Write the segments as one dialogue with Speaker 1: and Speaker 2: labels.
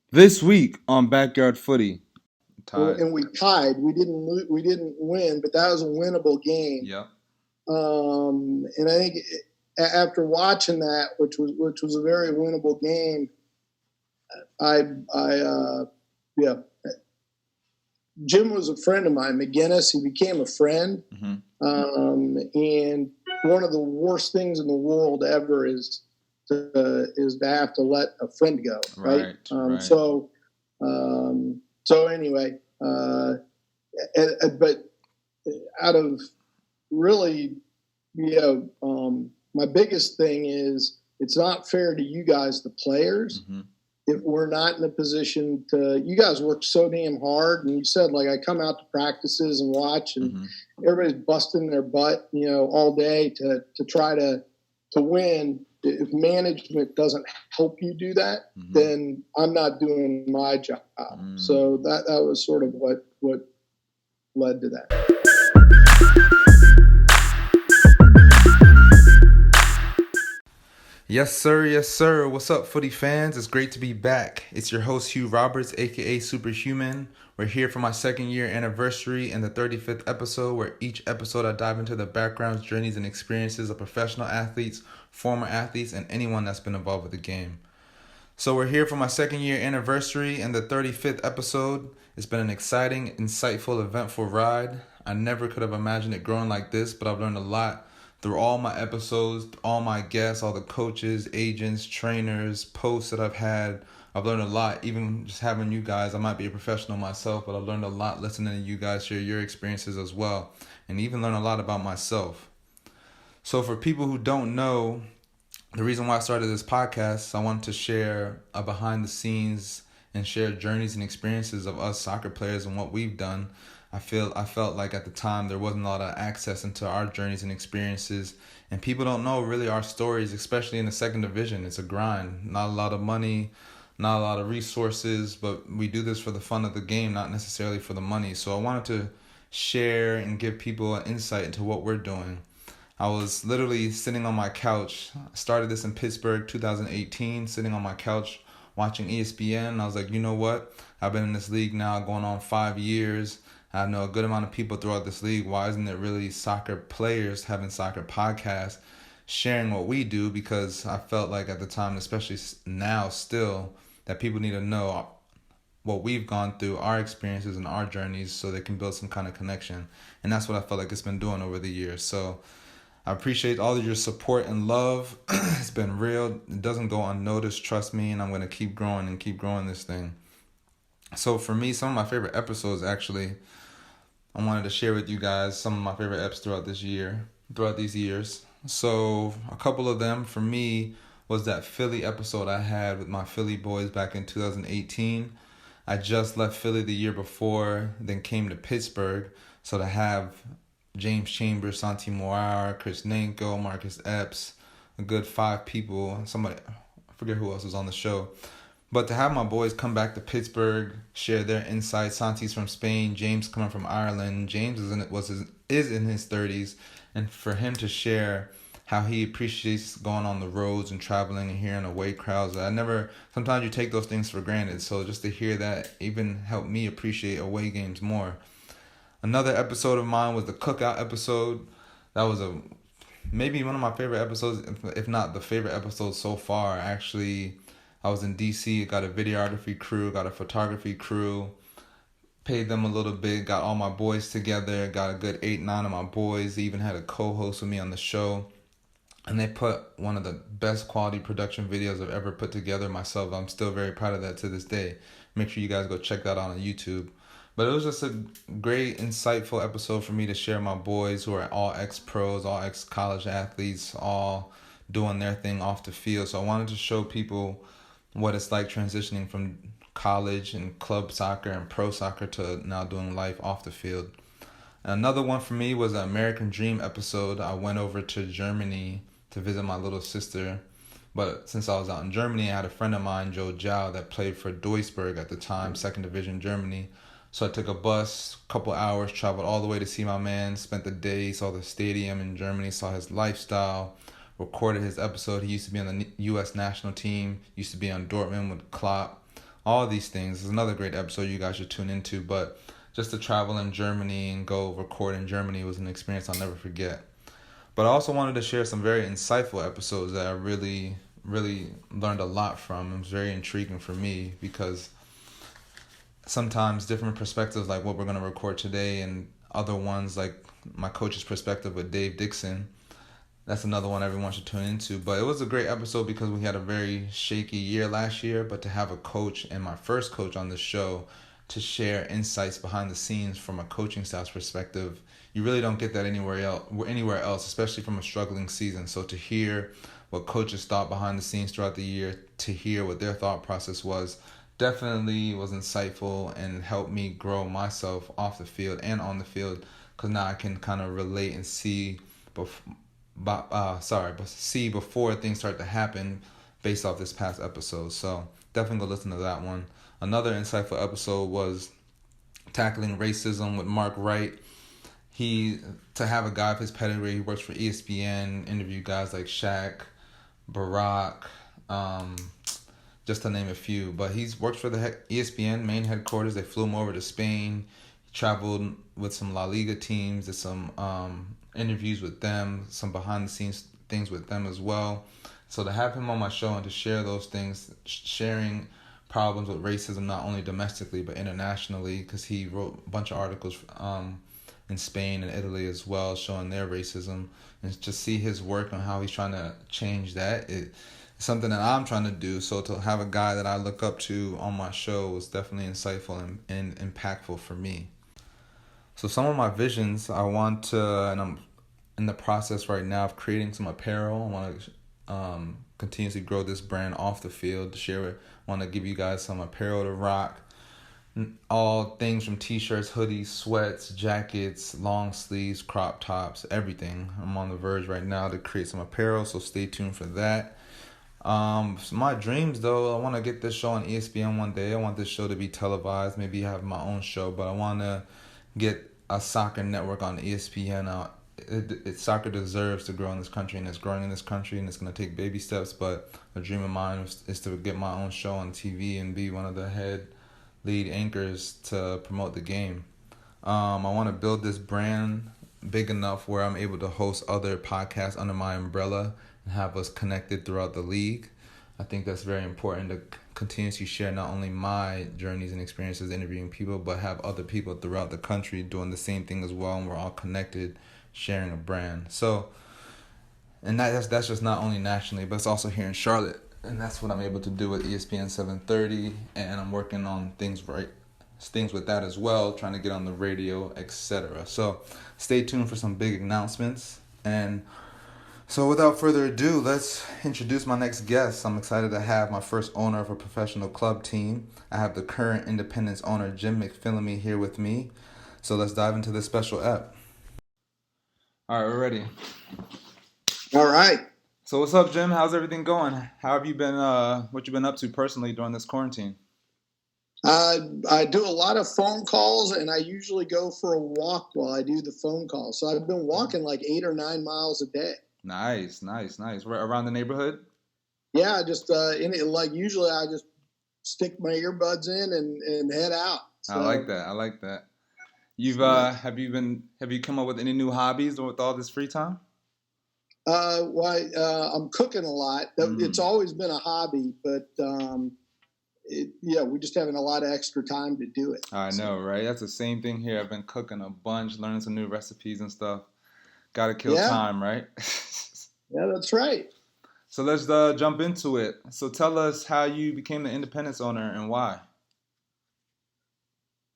Speaker 1: This week on Backyard Footy. Tied.
Speaker 2: And we tied. We didn't win, but that was a winnable game.
Speaker 1: Yep.
Speaker 2: And I think after watching that, which was a very winnable game, yeah. Jim was a friend of mine, McGinnis. He became a friend.
Speaker 1: Mm-hmm.
Speaker 2: And one of the worst things in the world ever is to have to let a friend go. Right.
Speaker 1: Right.
Speaker 2: So anyway, but out of really, my biggest thing is it's not fair to you guys, the players.
Speaker 1: Mm-hmm.
Speaker 2: If we're not in a position to, you guys work so damn hard. And you said, like, I come out to practices and watch, and everybody's busting their butt, all day to try to win. If management doesn't help you do that, then I'm not doing my job. So that was sort of what led to that.
Speaker 1: Yes, sir. Yes, sir. What's up, footy fans? It's great to be back. It's your host, Hugh Roberts, a.k.a. Superhuman. We're here for my second year anniversary and the 35th episode, where each episode I dive into the backgrounds, journeys, and experiences of professional athletes, former athletes, and anyone that's been involved with the game. So we're here for my second year anniversary and the 35th episode. It's been an exciting, insightful, eventful ride. I never could have imagined it growing like this, but I've learned a lot through all my episodes, all my guests, all the coaches, agents, trainers, posts that I've had. I've learned a lot, even just having you guys. I might be a professional myself, but I've learned a lot listening to you guys share your experiences as well, and even learn a lot about myself. So for people who don't know, the reason why I started this podcast, I wanted to share a behind the scenes and share journeys and experiences of us soccer players and what we've done. I felt like at the time there wasn't a lot of access into our journeys and experiences, and people don't know really our stories, especially in the second division. It's a grind, not a lot of money, not a lot of resources, but we do this for the fun of the game, not necessarily for the money. So I wanted to share and give people an insight into what we're doing. I was literally sitting on my couch. I started this in Pittsburgh 2018, sitting on my couch watching ESPN. I was like, you know what? I've been in this league now going on 5 years. I know a good amount of people throughout this league. Why isn't it really soccer players having soccer podcasts, sharing what we do? Because I felt like at the time, especially now still, that people need to know what we've gone through, our experiences and our journeys, so they can build some kind of connection. And that's what I felt like it's been doing over the years. So I appreciate all of your support and love. It's been real. It doesn't go unnoticed, trust me, and I'm going to keep growing this thing. So for me, some of my favorite episodes, actually, I wanted to share with you guys some of my favorite eps throughout these years. So a couple of them for me was that Philly episode I had with my Philly boys back in 2018. I just left Philly the year before, then came to Pittsburgh. So to have James Chambers, Santi Moir, Chris Nanko, Marcus Epps, a good 5 people. Somebody, I forget who else was on the show. But to have my boys come back to Pittsburgh, share their insights. Santi's from Spain, James coming from Ireland. James is in his 30s, and for him to share how he appreciates going on the roads and traveling and hearing away crowds. Sometimes you take those things for granted. So just to hear that even helped me appreciate away games more. Another episode of mine was the cookout episode. That was maybe one of my favorite episodes, if not the favorite episode so far. Actually, I was in D.C., got a videography crew, got a photography crew, paid them a little bit, got all my boys together, got a good 8-9 of my boys. They even had a co-host with me on the show. And they put one of the best quality production videos I've ever put together myself. I'm still very proud of that to this day. Make sure you guys go check that out on YouTube. But it was just a great, insightful episode for me to share my boys who are all ex-pros, all ex-college athletes, all doing their thing off the field. So I wanted to show people what it's like transitioning from college and club soccer and pro soccer to now doing life off the field. Another one for me was the American Dream episode. I went over to Germany to visit my little sister. But since I was out in Germany, I had a friend of mine, Joe Zhao, that played for Duisburg at the time, second division Germany. So I took a bus, couple hours, traveled all the way to see my man, spent the day, saw the stadium in Germany, saw his lifestyle, recorded his episode. He used to be on the U.S. national team, used to be on Dortmund with Klopp, all these things. It's another great episode you guys should tune into. But just to travel in Germany and go record in Germany was an experience I'll never forget. But I also wanted to share some very insightful episodes that I really, really learned a lot from. It was very intriguing for me because sometimes different perspectives like what we're going to record today and other ones like my coach's perspective with Dave Dixon, that's another one everyone should tune into. But it was a great episode because we had a very shaky year last year, but to have a coach and my first coach on the show to share insights behind the scenes from a coaching staff's perspective, you really don't get that anywhere else, especially from a struggling season. So to hear what coaches thought behind the scenes throughout the year, to hear what their thought process was, definitely was insightful and helped me grow myself off the field and on the field, because now I can kind of relate and see see before things start to happen based off this past episode. So definitely go listen to that one. Another insightful episode was tackling racism with Mark Wright. To have a guy of his pedigree, he works for ESPN, interview guys like Shaq, Barack, just to name a few. But he's worked for the ESPN main headquarters. They flew him over to Spain. He traveled with some La Liga teams, did some interviews with them, some behind-the-scenes things with them as well. So to have him on my show and to share those things, sharing problems with racism not only domestically but internationally, because he wrote a bunch of articles in Spain and Italy as well, showing their racism, and just see his work on how he's trying to change that. It's something that I'm trying to do. So to have a guy that I look up to on my show was definitely insightful and impactful for me. So some of my visions, I want to, and I'm in the process right now of creating some apparel. I want to continuously grow this brand off the field to share it. I want to give you guys some apparel to rock. All things from t-shirts, hoodies, sweats, jackets, long sleeves, crop tops, everything. I'm on the verge right now to create some apparel, so stay tuned for that. My dreams though, I want to get this show on ESPN one day. I want this show to be televised, maybe have my own show, but I want to get a soccer network on ESPN. Soccer deserves to grow in this country, and it's growing in this country, and it's going to take baby steps, but a dream of mine is to get my own show on TV and be one of the head lead anchors to promote the game. I want to build this brand big enough where I'm able to host other podcasts under my umbrella and have us connected throughout the league. I think that's very important to continuously share not only my journeys and experiences interviewing people, but have other people throughout the country doing the same thing as well, and we're all connected, sharing a brand. So, and that's just not only nationally, but it's also here in Charlotte. And that's what I'm able to do with ESPN 730, and I'm working on things with that as well, trying to get on the radio, etc. So stay tuned for some big announcements. And so without further ado, let's introduce my next guest. I'm excited to have my first owner of a professional club team. I have the current Independence owner, Jim Mcphilliamy, here with me. So let's dive into this special ep. All right, we're ready.
Speaker 2: All right.
Speaker 1: So what's up, Jim? How's everything going? How have you been, what you been up to personally during this quarantine?
Speaker 2: I do a lot of phone calls, and I usually go for a walk while I do the phone calls. So I've been walking like 8 or 9 miles a day.
Speaker 1: Nice. Around the neighborhood?
Speaker 2: Yeah, just usually I just stick my earbuds in and head out. So,
Speaker 1: I like that. Have you come up with any new hobbies with all this free time?
Speaker 2: I'm cooking a lot. It's always been a hobby, but we're just having a lot of extra time to do it.
Speaker 1: I know, right? That's the same thing here. I've been cooking a bunch, learning some new recipes and stuff. Got to kill time, right?
Speaker 2: Yeah, that's right.
Speaker 1: So let's jump into it. So tell us how you became the Independence owner and why.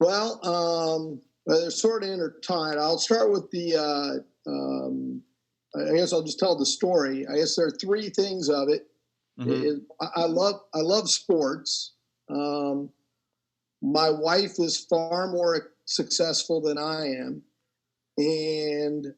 Speaker 2: Well, they're sort of intertwined. I'll start with I guess I'll just tell the story. I guess there are 3 things of it. Mm-hmm. I love sports. My wife is far more successful than I am, and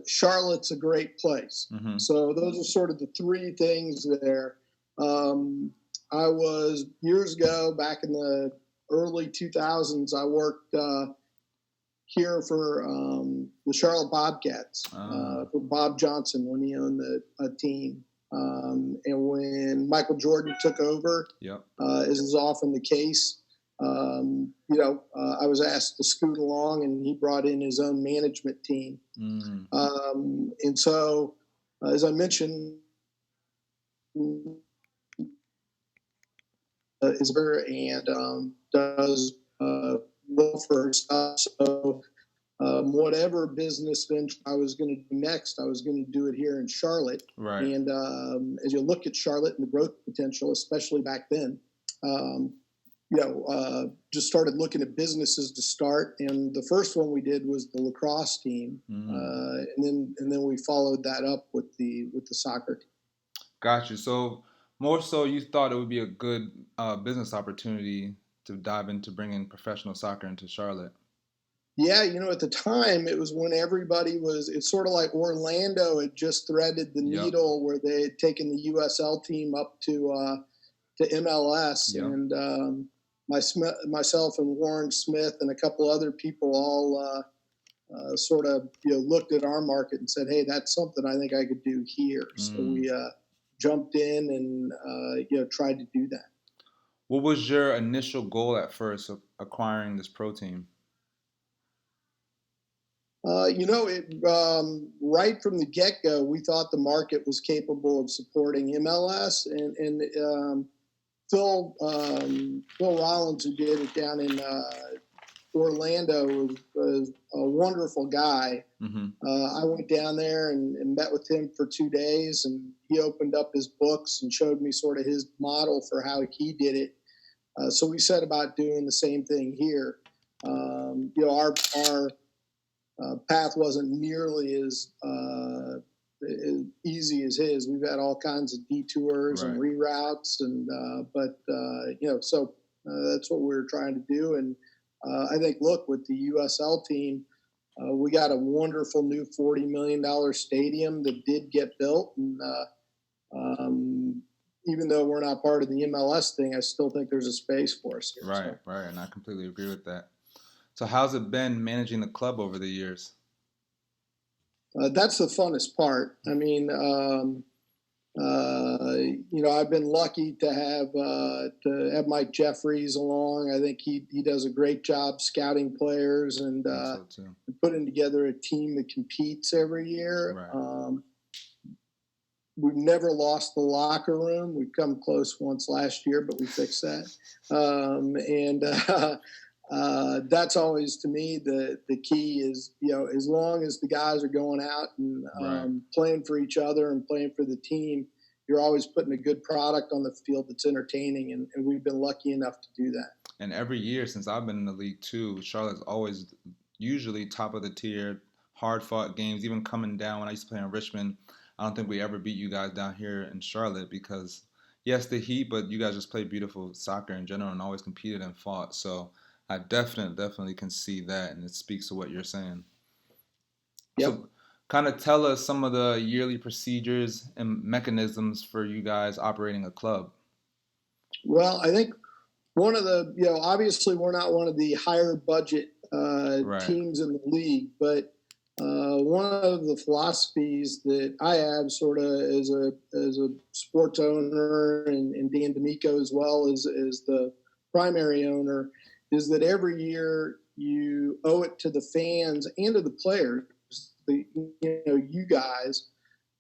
Speaker 2: Charlotte's a great place. Mm-hmm. So those are sort of the 3 things there. I was years ago, back in the early 2000s, I worked here for the Charlotte Bobcats, for Bob Johnson when he owned a team. And when Michael Jordan took over,
Speaker 1: Yep.
Speaker 2: as is often the case, I was asked to scoot along, and he brought in his own management team. And so, as I mentioned, is very and does well for herself. So whatever business venture I was going to do next, I was going to do it here in Charlotte.
Speaker 1: Right.
Speaker 2: And as you look at Charlotte and the growth potential, especially back then, just started looking at businesses to start. And the first one we did was the lacrosse team, and then we followed that up with the soccer team.
Speaker 1: Gotcha. So more so, you thought it would be a good business opportunity to dive into bringing professional soccer into Charlotte.
Speaker 2: Yeah, at the time, it was when everybody was, it's sort of like Orlando had just threaded the needle where they had taken the USL team up to MLS. Yep. And myself and Warren Smith and a couple other people all sort of looked at our market and said, hey, that's something I think I could do here. So we jumped in and tried to do that.
Speaker 1: What was your initial goal at first of acquiring this pro team?
Speaker 2: Right from the get-go, we thought the market was capable of supporting MLS, and Phil Rollins, who did it down in Orlando, was a wonderful guy. Mm-hmm. I went down there and met with him for 2 days, and he opened up his books and showed me sort of his model for how he did it. So we set about doing the same thing here. Our path wasn't nearly as easy as his. We've had all kinds of detours and reroutes, but that's what we were trying to do. And I think, look, with the USL team, we got a wonderful new $40 million stadium that did get built. And even though we're not part of the MLS thing, I still think there's a space for us here.
Speaker 1: Right. And I completely agree with that. So how's it been managing the club over the years?
Speaker 2: That's the funnest part. I mean, I've been lucky to have Mike Jeffries along. I think he does a great job scouting players and putting together a team that competes every year. Right. We've never lost the locker room. We've come close once last year, but we fixed that. That's always, to me, the key is, as long as the guys are going out and playing for each other and playing for the team, you're always putting a good product on the field that's entertaining, and we've been lucky enough to do that.
Speaker 1: And every year since I've been in the league too, Charlotte's always usually top of the tier, hard-fought games. Even coming down when I used to play in Richmond, I don't think we ever beat you guys down here in Charlotte because, yes, the heat, but you guys just played beautiful soccer in general and always competed and fought. So I definitely can see that, and it speaks to what you're saying.
Speaker 2: Yep.
Speaker 1: So kind of tell us some of the yearly procedures and mechanisms for you guys operating a club.
Speaker 2: Well, I think one of the, obviously we're not one of the higher budget teams in the league, but one of the philosophies that I have sort of as a sports owner and Dan D'Amico as well as the primary owner is that every year you owe it to the fans and to the players, you guys,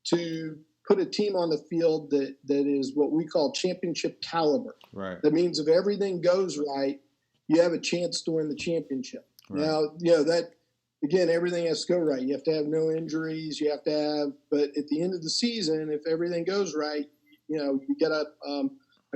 Speaker 2: to put a team on the field that is what we call championship caliber.
Speaker 1: Right.
Speaker 2: That means if everything goes right, you have a chance to win the championship. Right. Now, that, again, everything has to go right. You have to have no injuries. You have to have, but at the end of the season, if everything goes right, you get a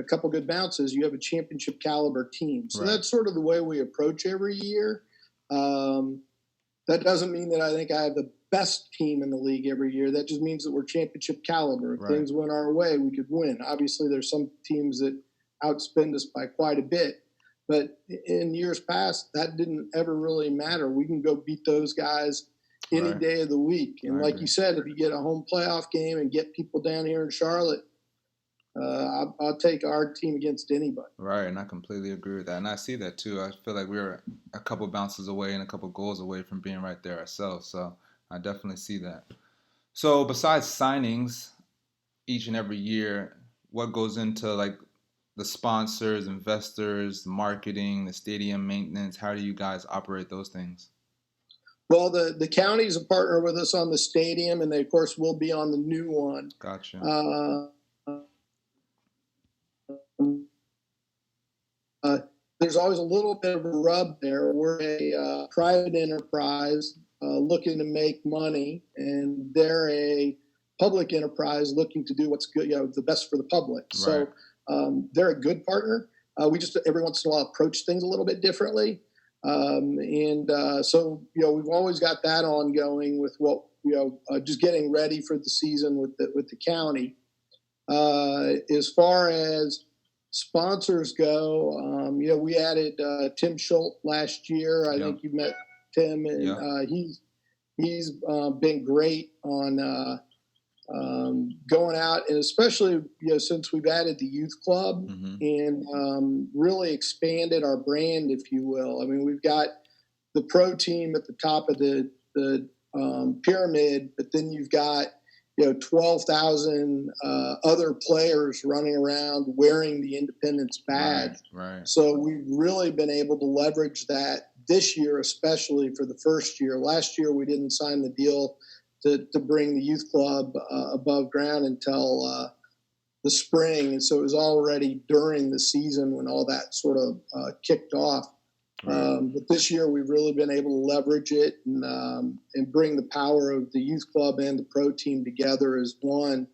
Speaker 2: couple good bounces, you have a championship caliber team. So that's sort of the way we approach every year. That doesn't mean that I think I have the best team in the league every year. That just means that we're championship caliber. If things went our way, we could win. Obviously, there's some teams that outspend us by quite a bit. But in years past, that didn't ever really matter. We can go beat those guys any day of the week. And like you said, if you get a home playoff game and get people down here in Charlotte, I'll take our team against anybody.
Speaker 1: Right, and I completely agree with that. And I see that too. I feel like we were a couple bounces away and a couple goals away from being right there ourselves. So I definitely see that. So besides signings, each and every year, what goes into like the sponsors, investors, the marketing, the stadium maintenance? How do you guys operate those things?
Speaker 2: Well, the county's a partner with us on the stadium, and they, of course, will be on the new one.
Speaker 1: Gotcha.
Speaker 2: There's always a little bit of a rub there. We're a private enterprise looking to make money, and they're a public enterprise looking to do what's good, the best for the public. Right. So they're a good partner. We just every once in a while approach things a little bit differently. So we've always got that ongoing with what just getting ready for the season with the county. As far as sponsors go, we added Tim Schultz last year. I think you met Tim, and he's been great on going out, and especially since we've added the youth club and really expanded our brand, if you will. I mean, we've got the pro team at the top of the pyramid, but then you've got 12,000 other players running around wearing the Independence badge.
Speaker 1: Right.
Speaker 2: So we've really been able to leverage that this year, especially for the first year. Last year we didn't sign the deal to bring the youth club above ground until the spring. And so it was already during the season when all that sort of kicked off. Right. But this year we've really been able to leverage it and bring the power of the youth club and the pro team together as one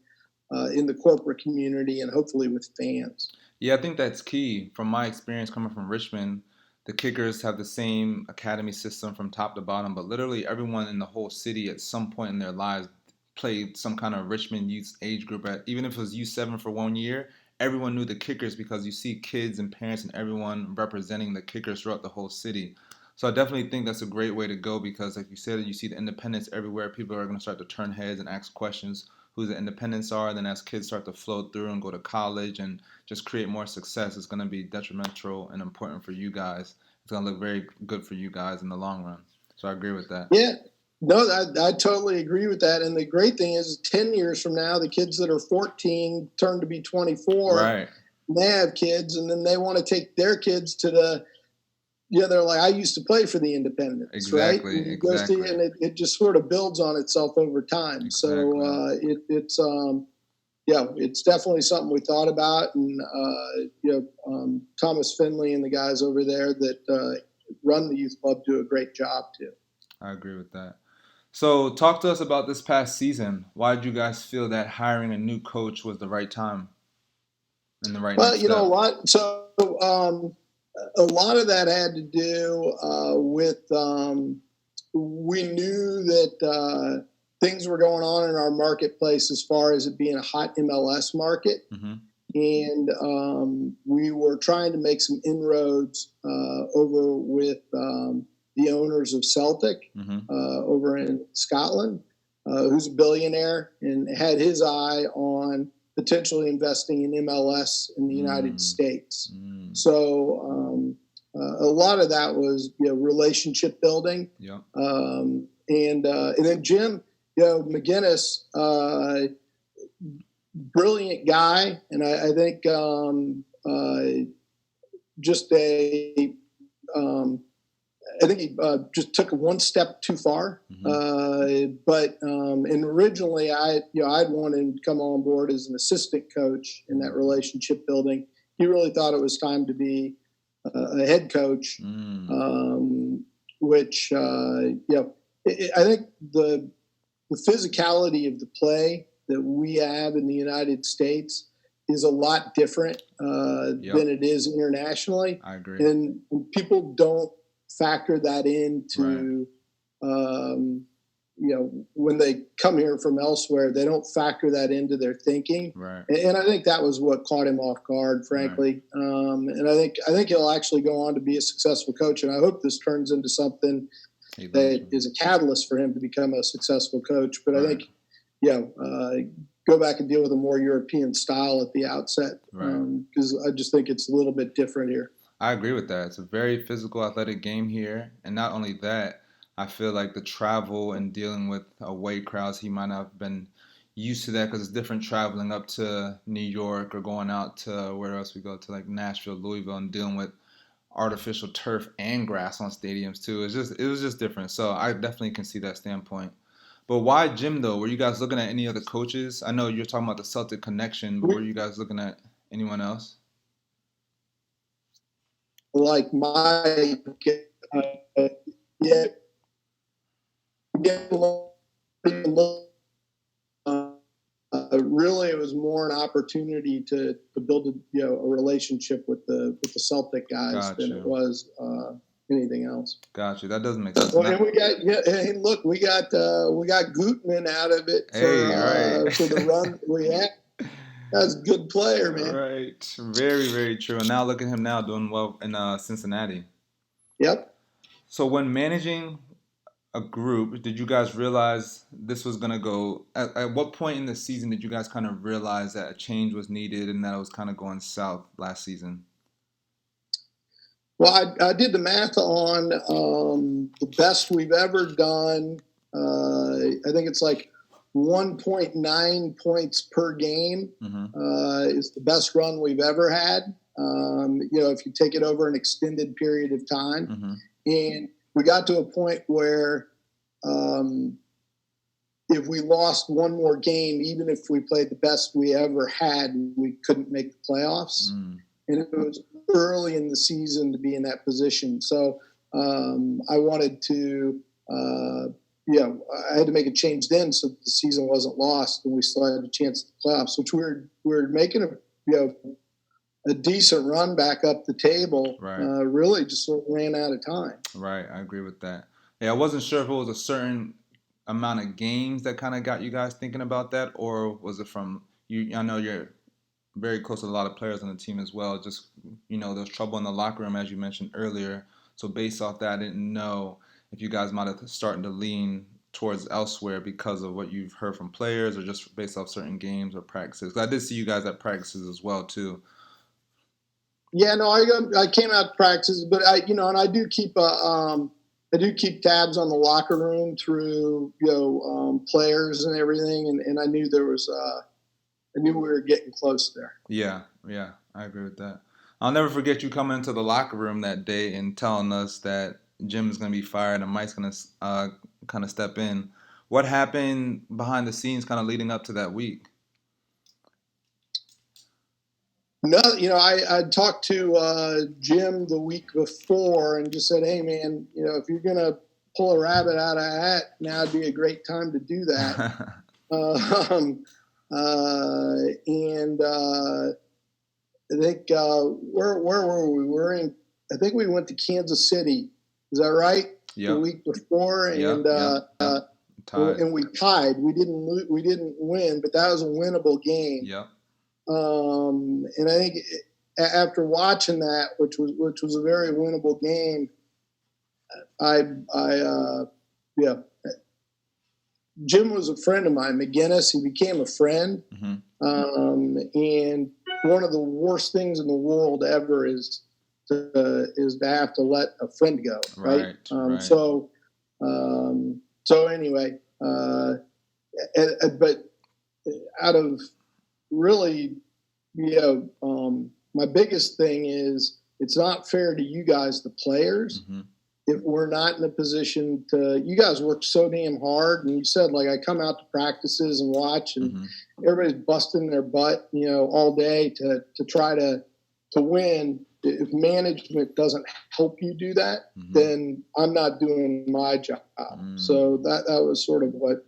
Speaker 2: in the corporate community and hopefully with fans.
Speaker 1: Yeah, I think that's key. From my experience coming from Richmond, the Kickers have the same academy system from top to bottom, but literally everyone in the whole city at some point in their lives played some kind of Richmond youth age group. Even if it was U7 for 1 year, everyone knew the Kickers because you see kids and parents and everyone representing the Kickers throughout the whole city. So I definitely think that's a great way to go because, like you said, you see the independents everywhere. People are going to start to turn heads and ask questions who the independents are. Then as kids start to flow through and go to college and just create more success, it's going to be detrimental and important for you guys. It's going to look very good for you guys in the long run. So I agree with that.
Speaker 2: Yeah. No, I totally agree with that. And the great thing is 10 years from now, the kids that are 14 turn to be 24.
Speaker 1: Right.
Speaker 2: And they have kids, and then they want to take their kids to they're like, I used to play for the Independents,
Speaker 1: exactly,
Speaker 2: right? And
Speaker 1: exactly.
Speaker 2: And it just sort of builds on itself over time.
Speaker 1: Exactly.
Speaker 2: So it's definitely something we thought about. And, Thomas Finley and the guys over there that run the youth club do a great job too.
Speaker 1: I agree with that. So talk to us about this past season. Why did you guys feel that hiring a new coach was the right time and the right next step?
Speaker 2: A lot. So a lot of that had to do with we knew that things were going on in our marketplace as far as it being a hot MLS market. Mm-hmm. And we were trying to make some inroads over with the owners of Celtic over in Scotland, who's a billionaire and had his eye on potentially investing in MLS in the United States. So a lot of that was relationship building.
Speaker 1: Yeah.
Speaker 2: And then Jim McGinnis, brilliant guy, and I think just I think he just took it one step too far. But originally I'd wanted him to come on board as an assistant coach in that relationship building. He really thought it was time to be a head coach, which I think the physicality of the play that we have in the United States is a lot different than it is internationally.
Speaker 1: I agree.
Speaker 2: And people don't factor that into, when they come here from elsewhere, they don't factor that into their thinking.
Speaker 1: Right.
Speaker 2: And I think that was what caught him off guard, frankly. Right. And I think he'll actually go on to be a successful coach. And I hope this turns into something that is a catalyst for him to become a successful coach. But I think, go back and deal with a more European style at the outset, because I just think it's a little bit different here.
Speaker 1: I agree with that. It's a very physical, athletic game here. And not only that, I feel like the travel and dealing with away crowds he might not have been used to that because it's different traveling up to New York or going out to where else we go to like Nashville, Louisville, and dealing with artificial turf and grass on stadiums too. It was just different. So I definitely can see that standpoint. But why Jim though? Were you guys looking at any other coaches? I know you're talking about the Celtic connection, but were you guys looking at anyone else?
Speaker 2: Like my, yeah, really, it was more an opportunity to build a relationship with the Celtic guys than it was anything else.
Speaker 1: Gotcha. That doesn't make sense.
Speaker 2: Well, and we got hey, look, we got Gutman out of it for the run we had. That's a good player, man.
Speaker 1: Right. Very, very true. And now look at him now doing well in Cincinnati.
Speaker 2: Yep.
Speaker 1: So when managing a group, did you guys realize this was going to go? At what point in the season did you guys kind of realize that a change was needed and that it was kind of going south last season?
Speaker 2: Well, I did the math on the best we've ever done. I think it's like 1.9 points per game is the best run we've ever had. If you take it over an extended period of time. And we got to a point where if we lost one more game, even if we played the best we ever had, we couldn't make the playoffs. And it was early in the season to be in that position. So I wanted to, I had to make a change then so the season wasn't lost and we still had a chance at the playoffs, which we're making a decent run back up the table.
Speaker 1: Right.
Speaker 2: Really just sort of ran out of time.
Speaker 1: Right. I agree with that. Yeah, I wasn't sure if it was a certain amount of games that kind of got you guys thinking about that, or was it from you? I know you're very close to a lot of players on the team as well. Just, there's trouble in the locker room, as you mentioned earlier. So based off that, I didn't know if you guys might have started to lean towards elsewhere because of what you've heard from players or just based off certain games or practices. 'Cause I did see you guys at practices as well, too.
Speaker 2: Yeah, no, I came out to practices, but and I do keep tabs on the locker room through, players and everything. And I knew I knew we were getting close there.
Speaker 1: Yeah, I agree with that. I'll never forget you coming into the locker room that day and telling us that Jim's going to be fired and Mike's going to kind of step in. What happened behind the scenes kind of leading up to that week?
Speaker 2: No, I talked to Jim the week before and just said, hey, man, if you're going to pull a rabbit out of a hat, now would be a great time to do that. I think where were we? I think we went to Kansas City. Is that right?
Speaker 1: Yeah.
Speaker 2: The week before, and and we tied. We didn't win, but that was a winnable game.
Speaker 1: Yeah.
Speaker 2: And I think after watching that, which was a very winnable game, Jim was a friend of mine, McGinnis. He became a friend. And one of the worst things in the world ever is to have to let a friend go. Right. So anyway, but out of really, my biggest thing is it's not fair to you guys, the players, if we're not in a position to. You guys work so damn hard, and you said like I come out to practices and watch, and everybody's busting their butt, all day to try to win. If management doesn't help you do that, then I'm not doing my job. So that was sort of what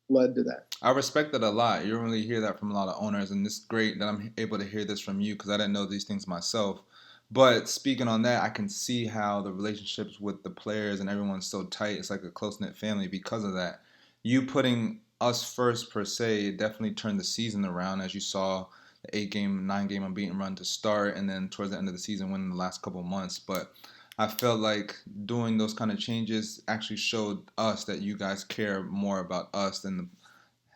Speaker 2: led to that.
Speaker 1: I respect that a lot. You don't really hear that from a lot of owners, and it's great that I'm able to hear this from you because I didn't know these things myself. But speaking on that, I can see how the relationships with the players and everyone's so tight. It's like a close-knit family because of that. You putting us first, per se, definitely turned the season around, as you saw the 8-game, 9-game unbeaten run to start, and then towards the end of the season, winning the last couple of months. But I felt like doing those kind of changes actually showed us that you guys care more about us than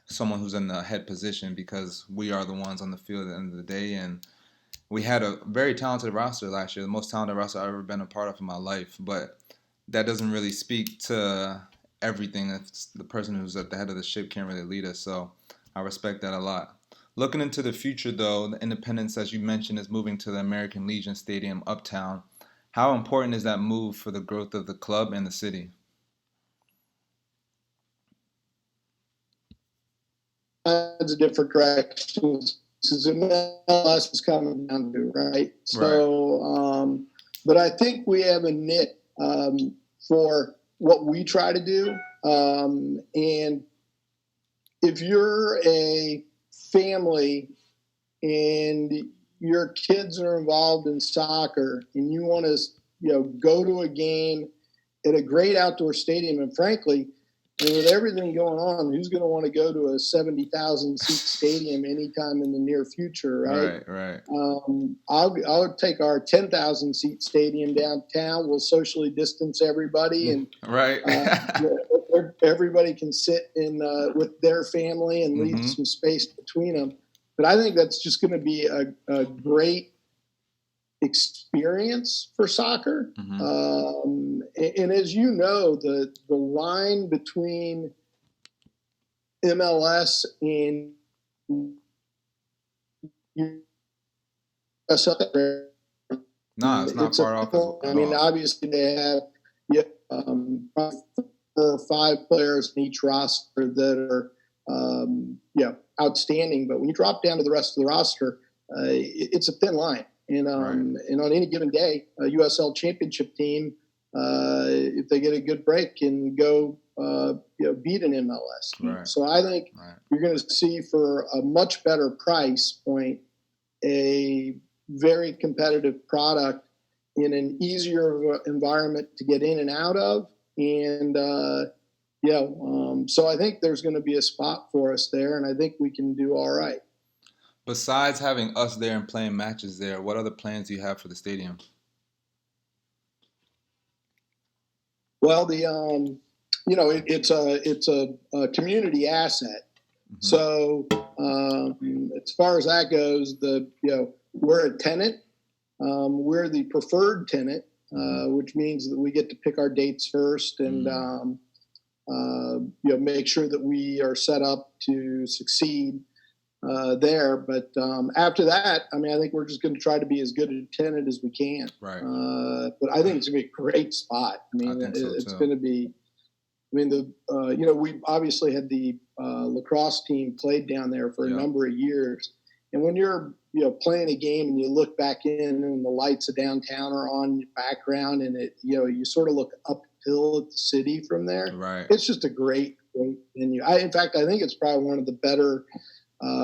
Speaker 1: someone who's in the head position, because we are the ones on the field at the end of the day. And we had a very talented roster last year, the most talented roster I've ever been a part of in my life. But that doesn't really speak to everything. It's the person who's at the head of the ship can't really lead us. So I respect that a lot. Looking into the future, though, the Independence, as you mentioned, is moving to the American Legion Stadium uptown. How important is that move for the growth of the club and the city?
Speaker 2: Kinds of different directions. This is MLS is coming down to, right? So, but I think we have a nit for what we try to do. And if you're a family and your kids are involved in soccer and you want to, go to a game at a great outdoor stadium, and frankly, and with everything going on, who's going to want to go to a 70,000 seat stadium anytime in the near future, right?
Speaker 1: Right.
Speaker 2: I'll take our 10,000 seat stadium downtown. We'll socially distance everybody, and everybody can sit in with their family and leave some space between them. But I think that's just going to be a great experience for soccer. And as you know, the line between MLS and USL,
Speaker 1: it's not far off.
Speaker 2: I mean, obviously they have 4 or 5 players in each roster that are outstanding. But when you drop down to the rest of the roster, it's a thin line. And on any given day, a USL championship team, if they get a good break, can go beat an MLS team. So I think you're going to see, for a much better price point, a very competitive product in an easier environment to get in and out of. And so I think there's going to be a spot for us there, and I think we can do all right.
Speaker 1: Besides having us there and playing matches there, what other plans do you have for the stadium?
Speaker 2: Well, it's a community asset. So as far as that goes, we're a tenant. We're the preferred tenant, which means that we get to pick our dates first and make sure that we are set up to succeed there. But after that, I mean, I think we're just going to try to be as good a tenant as we can. But I think it's going to be a great spot. I mean, it's going to be. I mean, we obviously had the lacrosse team played down there for a number of years, and when you're playing a game and you look back in and the lights of downtown are on your background, and you sort of look uphill at the city from there. It's just a great venue. In fact, I think it's probably one of the better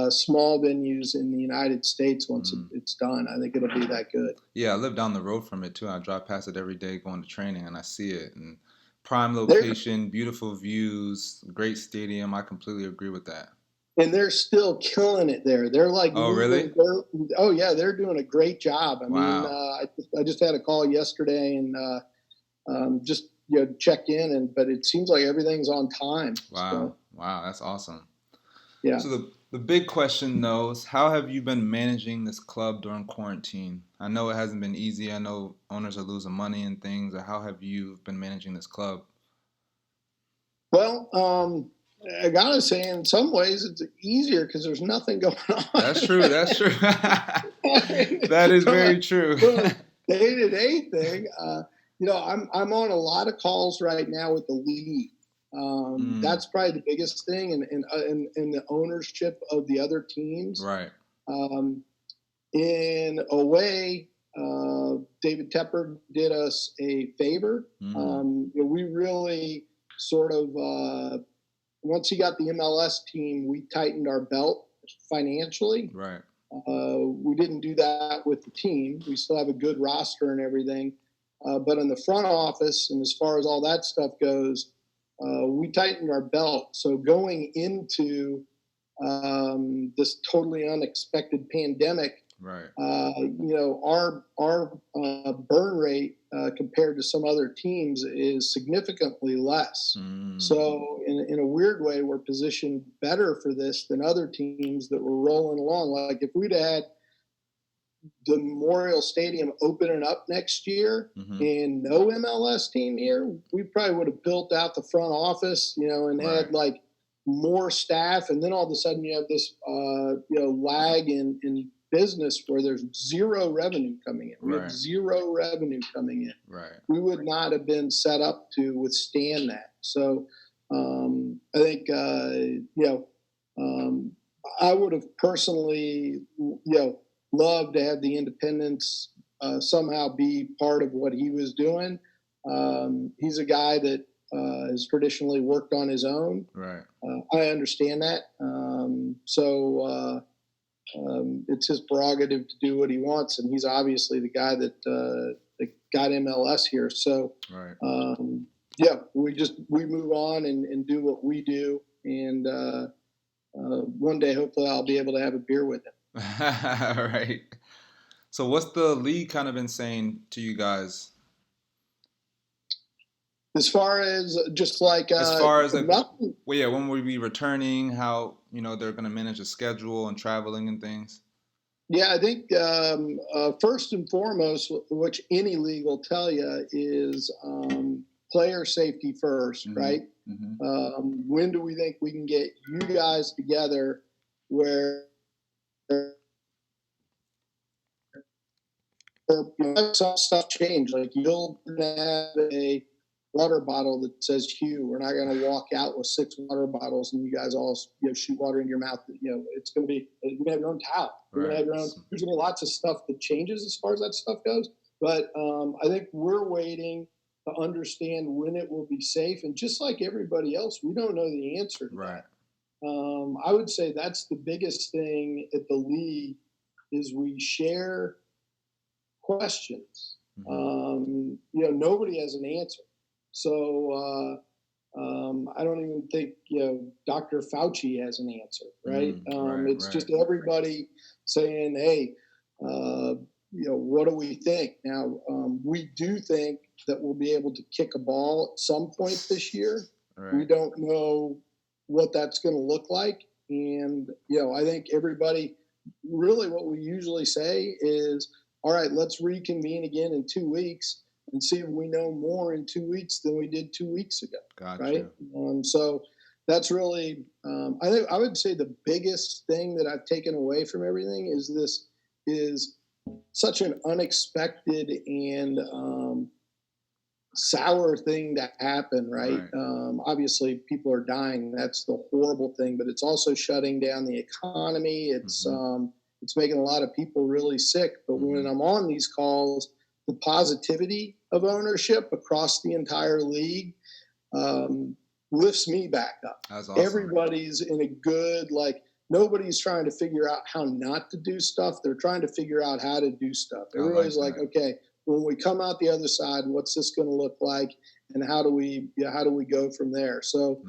Speaker 2: small venues in the United States once it's done. I think it'll be that good.
Speaker 1: Yeah, I live down the road from it too. I drive past it every day going to training, and I see it. And prime location, beautiful views, great stadium. I completely agree with that.
Speaker 2: And they're still killing it there. They're like,
Speaker 1: really?
Speaker 2: They're doing a great job. I mean, I just had a call yesterday and just check in, but it seems like everything's on time.
Speaker 1: Wow, that's awesome.
Speaker 2: Yeah.
Speaker 1: So the big question, though, is how have you been managing this club during quarantine? I know it hasn't been easy. I know owners are losing money and things. How have you been managing this club?
Speaker 2: Well, I got to say, in some ways, it's easier because there's nothing going on.
Speaker 1: That's true. That is very true.
Speaker 2: Day-to-day thing. I'm on a lot of calls right now with the league. That's probably the biggest thing, and the ownership of the other teams. In a way, David Tepper did us a favor. We really sort of, once he got the MLS team, we tightened our belt financially. We didn't do that with the team. We still have a good roster and everything. But in the front office, and as far as all that stuff goes, we tightened our belt. So going into this totally unexpected pandemic, our burn rate compared to some other teams is significantly less. So in a weird way, we're positioned better for this than other teams that were rolling along. Like if we'd had the Memorial Stadium opening up next year and no MLS team here, we probably would have built out the front office, and had like more staff. And then all of a sudden you have this, lag in business where there's zero revenue coming in. We have zero revenue coming in.
Speaker 1: Right.
Speaker 2: We would not have been set up to withstand that. So I think, I would have personally, loved to have the independents somehow be part of what he was doing. He's a guy that has traditionally worked on his own.
Speaker 1: Right.
Speaker 2: I understand that. It's his prerogative to do what he wants, and he's obviously the guy that got MLS here. So, we move on and do what we do, and one day hopefully I'll be able to have a beer with him.
Speaker 1: All right. So what's the league kind of been saying to you guys?
Speaker 2: As far as
Speaker 1: when we'll be returning, how they're going to manage a schedule and traveling and things.
Speaker 2: Yeah, I think first and foremost, which any league will tell you, is player safety first, right? Mm-hmm. When do we think we can get you guys together where some stuff change? Like you'll have a water bottle that says Hugh. We're not going to walk out with 6 water bottles and you guys all shoot water in your mouth. It's going to be, you're going to have your own towel. You're going to have your own. There's going to be lots of stuff that changes as far as that stuff goes. But I think we're waiting to understand when it will be safe. And just like everybody else, we don't know the answer to that. I would say that's the biggest thing at the league is we share questions. Mm-hmm. Nobody has an answer. So I don't even think Dr. Fauci has an answer, right? It's just everybody saying, "Hey, what do we think?" Now we do think that we'll be able to kick a ball at some point this year. Right. We don't know what that's going to look like, and I think everybody really what we usually say is, "All right, let's reconvene again in 2 weeks." And see if we know more in 2 weeks than we did 2 weeks ago.
Speaker 1: Gotcha.
Speaker 2: Right? So that's really, I would say the biggest thing that I've taken away from everything is this is such an unexpected and sour thing that happened, right? Obviously, people are dying. That's the horrible thing, but it's also shutting down the economy. It's making a lot of people really sick. But when I'm on these calls, the positivity of ownership across the entire league lifts me back up.
Speaker 1: That's awesome.
Speaker 2: Everybody's in a good, nobody's trying to figure out how not to do stuff. They're trying to figure out how to do stuff. Everybody's like, okay, when we come out the other side, what's this going to look like? And how do we go from there? So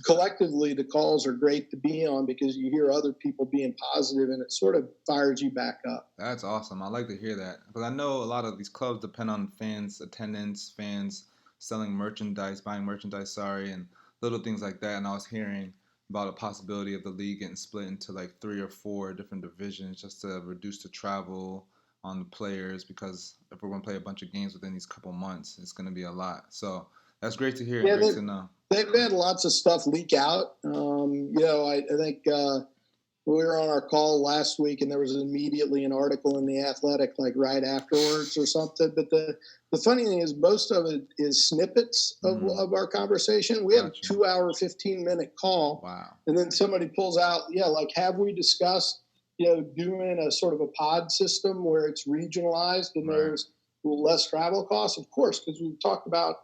Speaker 2: collectively, the calls are great to be on because you hear other people being positive and it sort of fires you back up.
Speaker 1: That's awesome. I like to hear that because I know a lot of these clubs depend on fans' attendance, fans selling merchandise, buying merchandise, and little things like that. And I was hearing about a possibility of the league getting split into 3 or 4 different divisions just to reduce the travel on the players, because if we're going to play a bunch of games within these couple months, it's going to be a lot. So that's great to hear.
Speaker 2: Yeah,
Speaker 1: great to know.
Speaker 2: They've had lots of stuff leak out. I think we were on our call last week and there was immediately an article in The Athletic right afterwards or something. But the funny thing is most of it is snippets of our conversation. We had a 2-hour, 15-minute call.
Speaker 1: Wow.
Speaker 2: And then somebody pulls out, have we discussed doing a sort of a pod system where it's regionalized and there's less travel costs? Of course, because we've talked about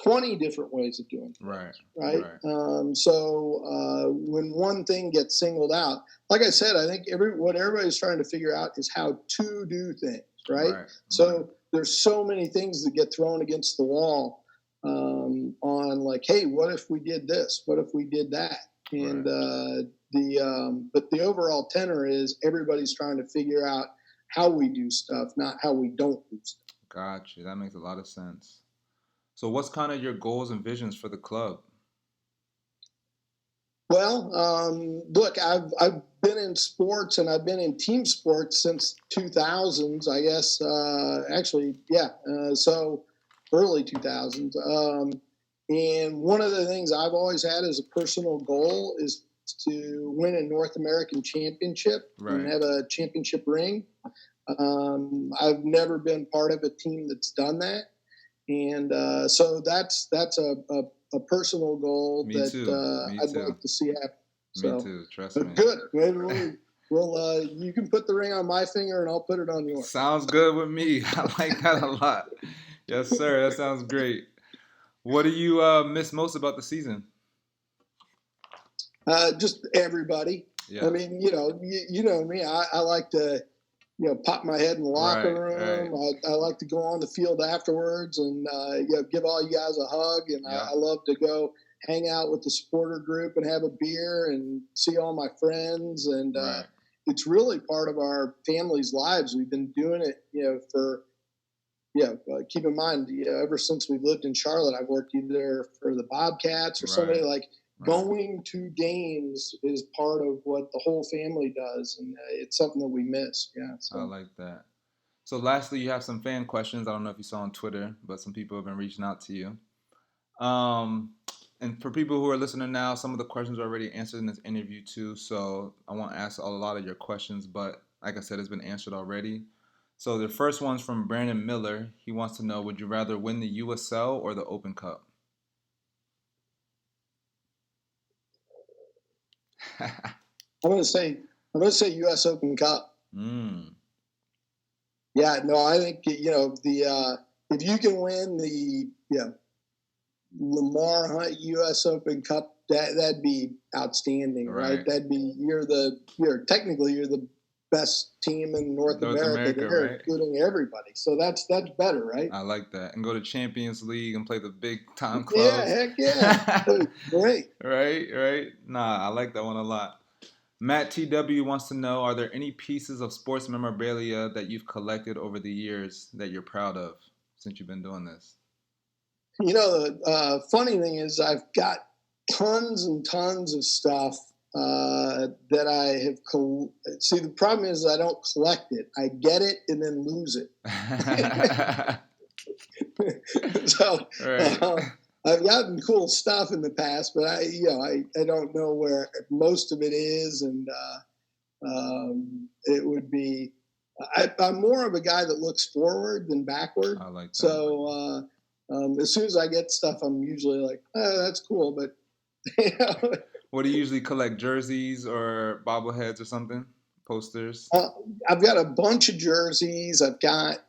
Speaker 2: 20 different ways of doing things. Right. When one thing gets singled out, like I said, I think what everybody's trying to figure out is how to do things. Right. So there's so many things that get thrown against the wall on hey, what if we did this? What if we did that? And but the overall tenor is everybody's trying to figure out how we do stuff, not how we don't do stuff.
Speaker 1: Gotcha. That makes a lot of sense. So what's kind of your goals and visions for the club?
Speaker 2: Well, look, I've been in sports and I've been in team sports since 2000s, I guess. Actually, yeah. So early 2000s. And one of the things I've always had as a personal goal is to win a North American championship and have a championship ring. I've never been part of a team that's done that. And so that's a personal goal I'd like to see happen. So,
Speaker 1: me too. Trust me.
Speaker 2: Good. Maybe we'll you can put the ring on my finger and I'll put it on yours.
Speaker 1: Sounds good with me. I like that a lot. Yes, sir. That sounds great. What do you miss most about the season?
Speaker 2: Just everybody. Yeah. I mean, you know me. I like to, pop my head in the locker room. Right. I like to go on the field afterwards and give all you guys a hug. And I love to go hang out with the supporter group and have a beer and see all my friends. And it's really part of our family's lives. We've been doing it, for keep in mind, ever since we've lived in Charlotte, I've worked either for the Bobcats or somebody like. Going to games is part of what the whole family does, and it's something that we miss. Yeah, so.
Speaker 1: I like that. So lastly, you have some fan questions. I don't know if you saw on Twitter, but some people have been reaching out to you. And for people who are listening now, some of the questions are already answered in this interview too, so I won't ask a lot of your questions, but like I said, it's been answered already. So the first one's from Brandon Miller. He wants to know, would you rather win the USL or the Open Cup?
Speaker 2: I'm gonna say U.S. Open Cup. Yeah, no, I think the if you can win the Lamar Hunt U.S. Open Cup, that'd be outstanding, right? That'd be you're technically the best team in North America there, including everybody. So that's better, right?
Speaker 1: I like that. And go to Champions League and play the big time clubs.
Speaker 2: Yeah, heck yeah. Great.
Speaker 1: Right. Nah, I like that one a lot. Matt TW wants to know, are there any pieces of sports memorabilia that you've collected over the years that you're proud of since you've been doing this?
Speaker 2: The funny thing is I've got tons and tons of stuff that I have. See, the problem is I don't collect it. I get it and then lose it. So I've gotten cool stuff in the past, but I don't know where most of it is, and it would be. I'm more of a guy that looks forward than backward.
Speaker 1: I like that.
Speaker 2: So as soon as I get stuff, I'm usually like, that's cool, but.
Speaker 1: What do you usually collect? Jerseys or bobbleheads or something? Posters?
Speaker 2: I've got a bunch of jerseys. I've got,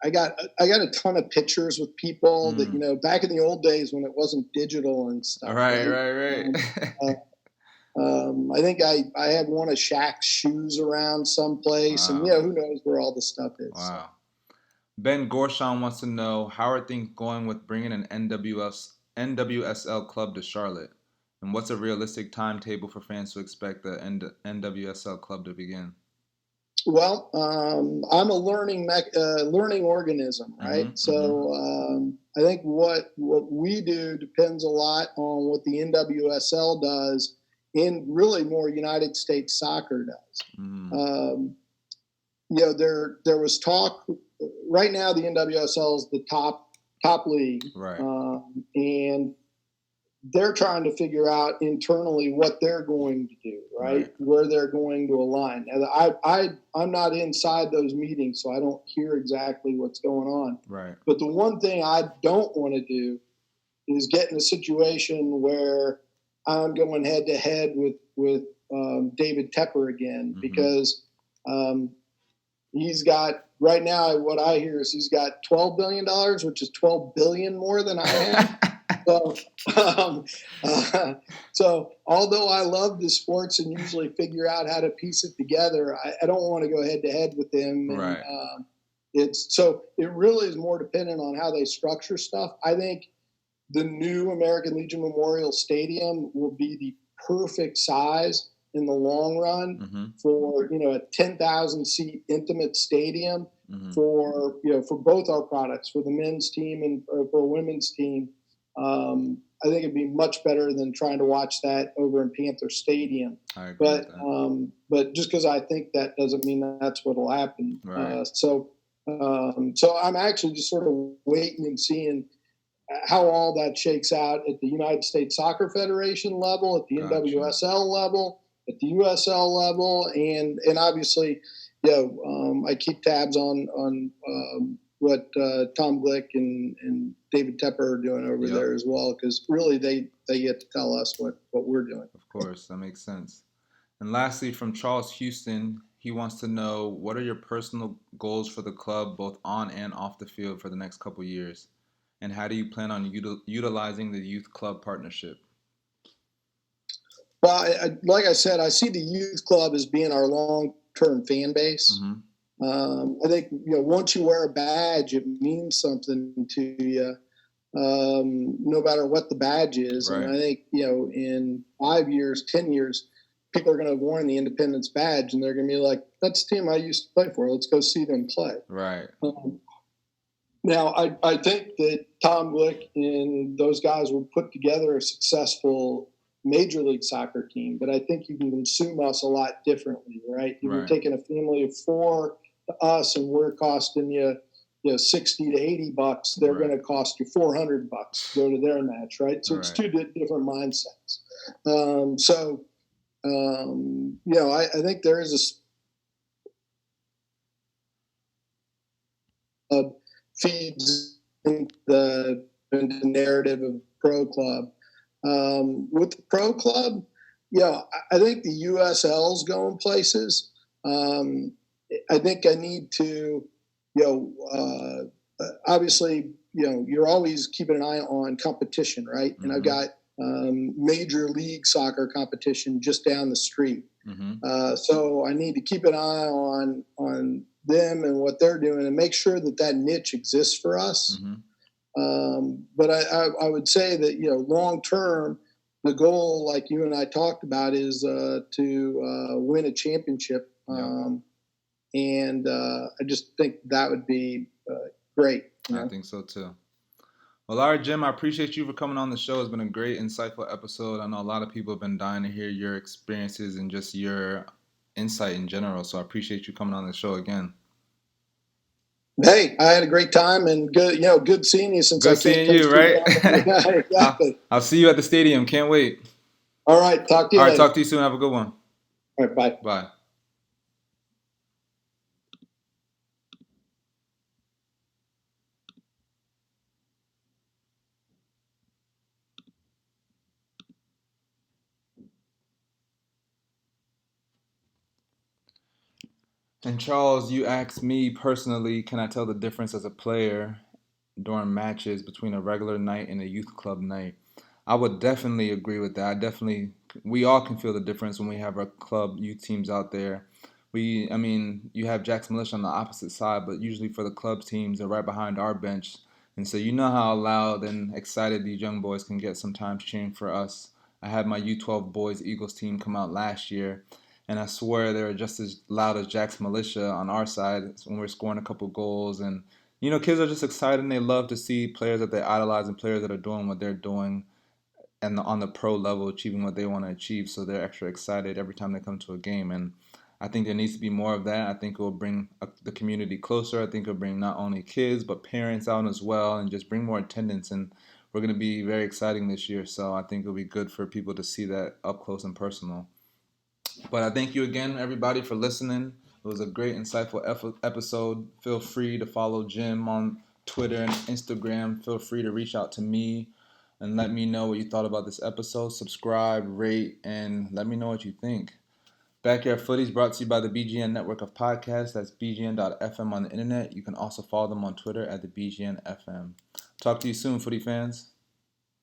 Speaker 2: I got a ton of pictures with people that, back in the old days when it wasn't digital and stuff.
Speaker 1: Right.
Speaker 2: I think I have one of Shaq's shoes around someplace, and who knows where all the stuff is.
Speaker 1: Wow. Ben Gorshon wants to know, how are things going with bringing an NWSL club to Charlotte, and what's a realistic timetable for fans to expect the NWSL club to begin?
Speaker 2: Well, I'm a learning organism, right? Mm-hmm. So I think what we do depends a lot on what the NWSL does, and really more United States soccer does. Mm-hmm. There was talk. Right now, the NWSL is the top league,
Speaker 1: right?
Speaker 2: And they're trying to figure out internally what they're going to do, right? Where they're going to align. And I'm not inside those meetings, so I don't hear exactly what's going on.
Speaker 1: Right.
Speaker 2: But the one thing I don't want to do is get in a situation where I'm going head to head with David Tepper again, because he's got. Right now, what I hear is he's got $12 billion, which is $12 billion more than I have. So although I love the sports and usually figure out how to piece it together, I don't want to go head to head with him.
Speaker 1: Right.
Speaker 2: And, it really is more dependent on how they structure stuff. I think the new American Legion Memorial Stadium will be the perfect size in the long run for a 10,000 seat intimate stadium for both our products, for the men's team and for a women's team. I think it'd be much better than trying to watch that over in Panther Stadium.
Speaker 1: I agree with
Speaker 2: that. But just because I think that doesn't mean that's what will happen.
Speaker 1: Right.
Speaker 2: So I'm actually just sort of waiting and seeing how all that shakes out at the United States Soccer Federation level, at the NWSL level, at the USL level, and obviously, I keep tabs on what Tom Glick and David Tepper are doing over there as well, because really they get to tell us what we're doing.
Speaker 1: Of course, that makes sense. And lastly, from Charles Houston, he wants to know, what are your personal goals for the club, both on and off the field, for the next couple years? And how do you plan on utilizing the youth club partnership?
Speaker 2: Well, like I said, I see the youth club as being our long-term fan base.
Speaker 1: Mm-hmm.
Speaker 2: I think once you wear a badge, it means something to you, no matter what the badge is.
Speaker 1: Right.
Speaker 2: And I think in 5 years, 10 years, people are going to have worn the Independence badge, and they're going to be like, "That's the team I used to play for. Let's go see them play."
Speaker 1: Right.
Speaker 2: Now, I think that Tom Glick and those guys will put together a successful Major League Soccer team, but I think you can consume us a lot differently, right? If you're taking a family of 4 to us, and we're costing you, $60 to $80, they're going to cost you $400 to go to their match, right? So it's two different mindsets. I think there is a feeds in the narrative of Pro Club. With the Pro Club, I think the USL's going places. I think I need to, obviously, you're always keeping an eye on competition, right? Mm-hmm. And I've got Major League Soccer competition just down the street. Mm-hmm. So I need to keep an eye on them and what they're doing, and make sure that niche exists for us. Mm-hmm. But I would say that, long term, the goal, like you and I talked about, is to win a championship. And I just think that would be great.
Speaker 1: I think so too. Well, all right, Jim, I appreciate you for coming on the show. It's been a great, insightful episode. I know a lot of people have been dying to hear your experiences and just your insight in general. So I appreciate you coming on the show again.
Speaker 2: Hey, I had a great time, and good seeing you.
Speaker 1: Good seeing you, right?
Speaker 2: Exactly.
Speaker 1: I'll see you at the stadium. Can't wait.
Speaker 2: All right, talk to you.
Speaker 1: All right, talk to you soon. Have a good one.
Speaker 2: All right, bye.
Speaker 1: Bye. And Charles, you asked me personally, can I tell the difference as a player during matches between a regular night and a youth club night? I would definitely agree with that. We all can feel the difference when we have our club youth teams out there. You have Jackson Militia on the opposite side, but usually for the club teams, they're right behind our bench. And so you know how loud and excited these young boys can get sometimes cheering for us. I had my U12 boys Eagles team come out last year, and I swear they were just as loud as Jackson Militia on our side when we were scoring a couple goals. And, kids are just excited, and they love to see players that they idolize and players that are doing what they're doing and on the pro level achieving what they want to achieve. So they're extra excited every time they come to a game. And I think there needs to be more of that. I think it will bring the community closer. I think it will bring not only kids, but parents out as well, and just bring more attendance. And we're going to be very exciting this year. So I think it'll be good for people to see that up close and personal. But I thank you again, everybody, for listening. It was a great, insightful episode. Feel free to follow Jim on Twitter and Instagram. Feel free to reach out to me and let me know what you thought about this episode. Subscribe, rate, and let me know what you think. Backyard Footy is brought to you by the BGN network of podcasts. That's bgn.fm on the internet. You can also follow them on Twitter at the BGN FM. Talk to you soon, footy fans.